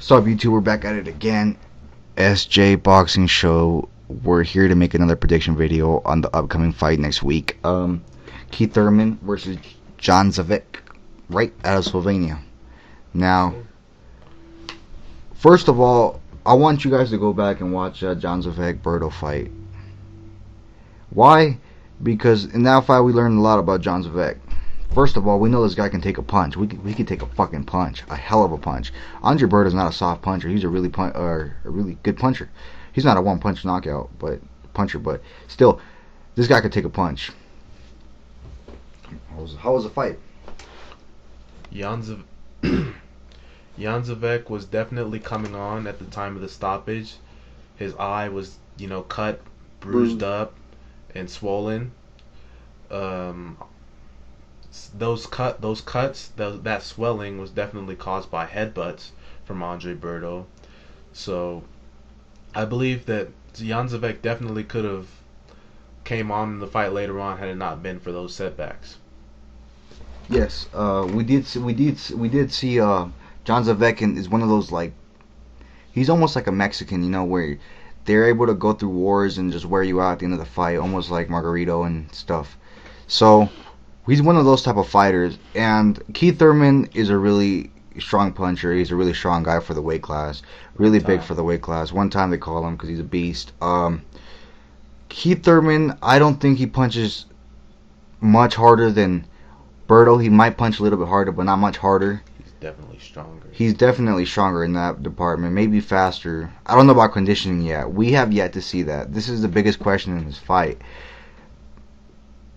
What's up, YouTube? We're back at it again. SJ Boxing Show. We're here to make another prediction video on the upcoming fight next week. Keith Thurman versus Jan Zaveck, right out of Slovenia. Now, first of all, I want you guys to go back and watch Jan Zaveck Berto fight. Why? Because in that fight we learned a lot about Jan Zaveck. First of all, we know this guy can take a punch. We can take a fucking punch, a hell of a punch. Andre Berto is not a soft puncher. He's a really good puncher. He's not a one-punch knockout, but still, this guy could take a punch. How was the fight? Jan Zaveck was definitely coming on at the time of the stoppage. His eye was, cut, bruised up, and swollen. That swelling was definitely caused by headbutts from Andre Berto. So I believe that Jan Zaveck definitely could have came on in the fight later on had it not been for those setbacks. Yes, we did see Jan Zaveck is one of those, like, he's almost like a Mexican, where they're able to go through wars and just wear you out at the end of the fight, almost like Margarito and stuff. So he's one of those type of fighters, and Keith Thurman is a really strong puncher. He's a really strong guy for the weight class, really big for the weight class. One time they call him because he's a beast. Keith Thurman, I don't think he punches much harder than Berto. He might punch a little bit harder, but not much harder. He's definitely stronger. He's definitely stronger in that department, maybe faster. I don't know about conditioning yet. We have yet to see that. This is the biggest question in this fight.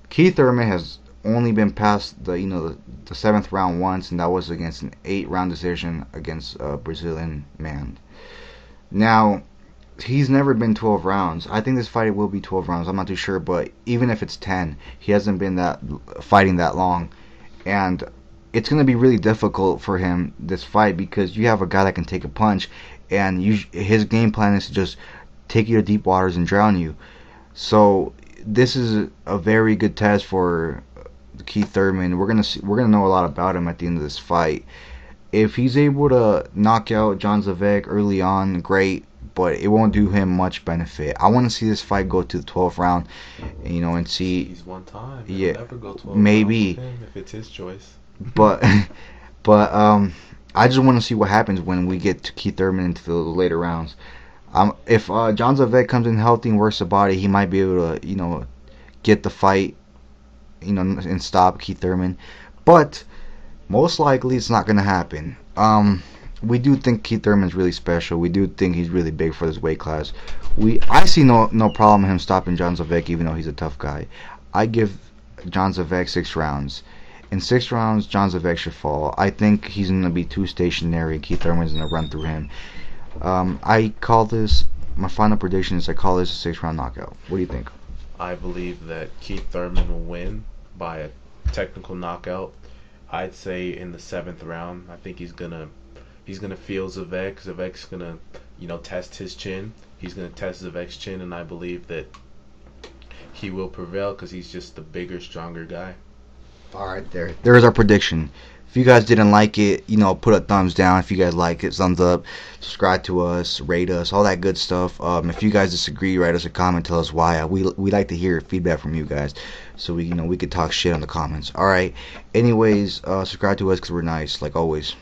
Keith Thurman has only been past the 7th round once, and that was against an 8-round decision against a Brazilian man. Now, he's never been 12 rounds. I think this fight will be 12 rounds. I'm not too sure, but even if it's 10, he hasn't been fighting that long, and it's going to be really difficult for him this fight because you have a guy that can take a punch, and his game plan is to just take you to deep waters and drown you. So this is a very good test for Keith Thurman. We're gonna know a lot about him at the end of this fight. If he's able to knock out Jan Zaveck early on, great, but it won't do him much benefit. I want to see this fight go to the 12th round, and see. He's one time. Yeah, never go 12 maybe rounds if it's his choice. But I just want to see what happens when we get to Keith Thurman into the later rounds. If Jan Zaveck comes in healthy and works the body, he might be able to get the fight, and stop Keith Thurman. But most likely it's not going to happen. We do think Keith Thurman's really special. We do think he's really big for this weight class. I see no problem in him stopping Jan Zaveck, even though he's a tough guy. I give Jan Zaveck 6 rounds. In 6 rounds, Jan Zaveck should fall. I think he's going to be too stationary. Keith Thurman's going to run through him. I call this, my final prediction is I call this a 6-round knockout. What do you think? I believe that Keith Thurman will win by a technical knockout. I'd say in the 7th round. I think he's gonna feel Zaveck. Zaveck's gonna test his chin. He's gonna test Zaveck's chin, and I believe that he will prevail because he's just the bigger, stronger guy. Alright, there's our prediction. If you guys didn't like it, put a thumbs down. If you guys like it, thumbs up. Subscribe to us, rate us, all that good stuff. If you guys disagree, write us a comment, tell us why. We like to hear feedback from you guys, so we could talk shit on the comments. Alright. Anyways, subscribe to us because we're nice, like always.